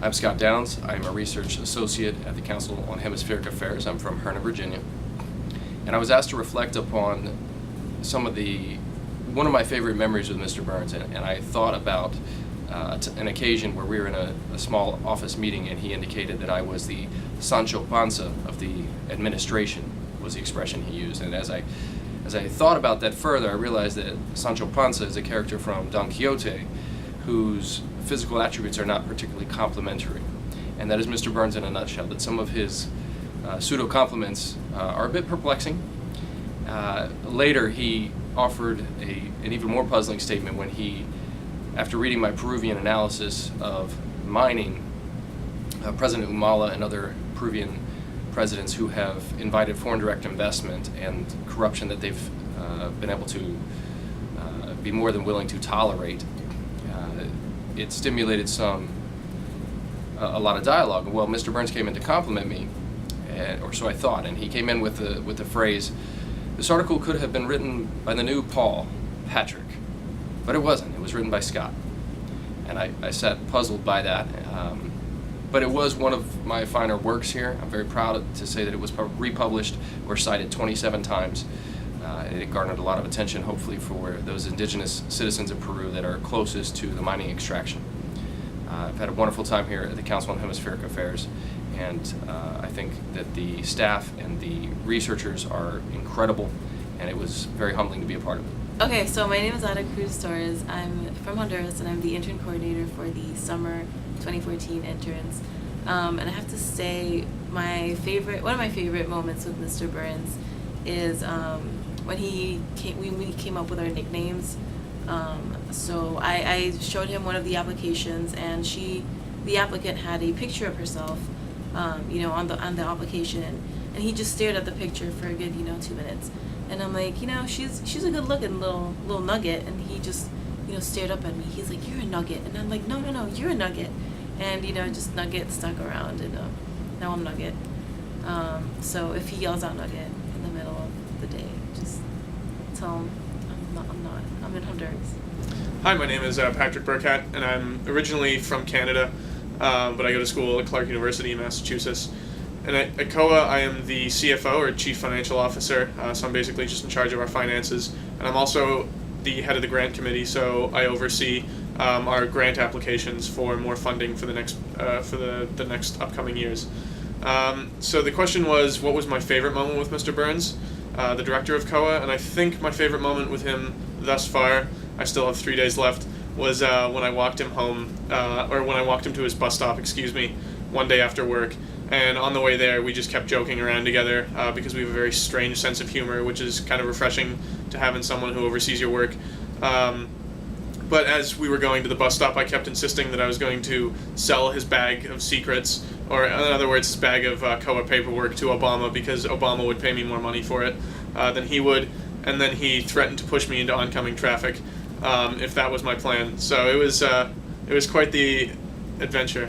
I'm Scott Downs. I'm a research associate at the Council on Hemispheric Affairs. I'm from Herna, Virginia. And I was asked to reflect upon one of my favorite memories with Mr. Burns, and I thought about an occasion where we were in a small office meeting and he indicated that I was the Sancho Panza of the administration, was the expression he used. And as I thought about that further, I realized that Sancho Panza is a character from Don Quixote whose physical attributes are not particularly complimentary. And that is Mr. Burns in a nutshell, that some of his pseudo-compliments are a bit perplexing. Later, he offered an even more puzzling statement when he, after reading my Peruvian analysis of mining, President Humala and other Peruvian presidents who have invited foreign direct investment and corruption that they've been able to be more than willing to tolerate, it stimulated a lot of dialogue. Well, Mr. Burns came in to compliment me, or so I thought, and he came in with the phrase, "This article could have been written by the new Patrick, but it wasn't. It was written by Scott." And I sat puzzled by that. But it was one of my finer works here. I'm very proud to say that it was republished or cited 27 times. And it garnered a lot of attention, hopefully, for those indigenous citizens of Peru that are closest to the mining extraction. I've had a wonderful time here at the Council on Hemispheric Affairs, and I think that the staff and the researchers are incredible, and it was very humbling to be a part of it. Okay, so my name is Otto Cruise. I'm from Honduras, and I'm the intern coordinator for the summer 2014 interns. And I have to say, one of my favorite moments with Mr. Burns is when we came up with our nicknames. So I showed him one of the applications, and the applicant had a picture of herself, on the application, and he just stared at the picture for a good 2 minutes. And I'm like, she's a good looking little nugget, and he just stared up at me. He's like, "You're a nugget," and I'm like, no, you're a nugget. And just Nugget stuck around, and now I'm Nugget. So if he yells out Nugget in the middle of the day, just tell him I'm in Honduras. Hi, my name is Patrick Burchat, and I'm originally from Canada, but I go to school at Clark University in Massachusetts. And at COHA, I am the CFO, or Chief Financial Officer, so I'm basically just in charge of our finances. And I'm also the head of the grant committee, so I oversee our grant applications for more funding for the next upcoming years. So the question was, what was my favorite moment with Mr. Burns, the director of COHA? And I think my favorite moment with him thus far, I still have 3 days left, was when I walked him home, or when I walked him to his bus stop, one day after work. And on the way there, we just kept joking around together because we have a very strange sense of humor, which is kind of refreshing to have in someone who oversees your work. But as we were going to the bus stop, I kept insisting that I was going to sell his bag of secrets, or in other words, his bag of COHA paperwork to Obama, because Obama would pay me more money for it than he would. And then he threatened to push me into oncoming traffic if that was my plan. So it was quite the adventure.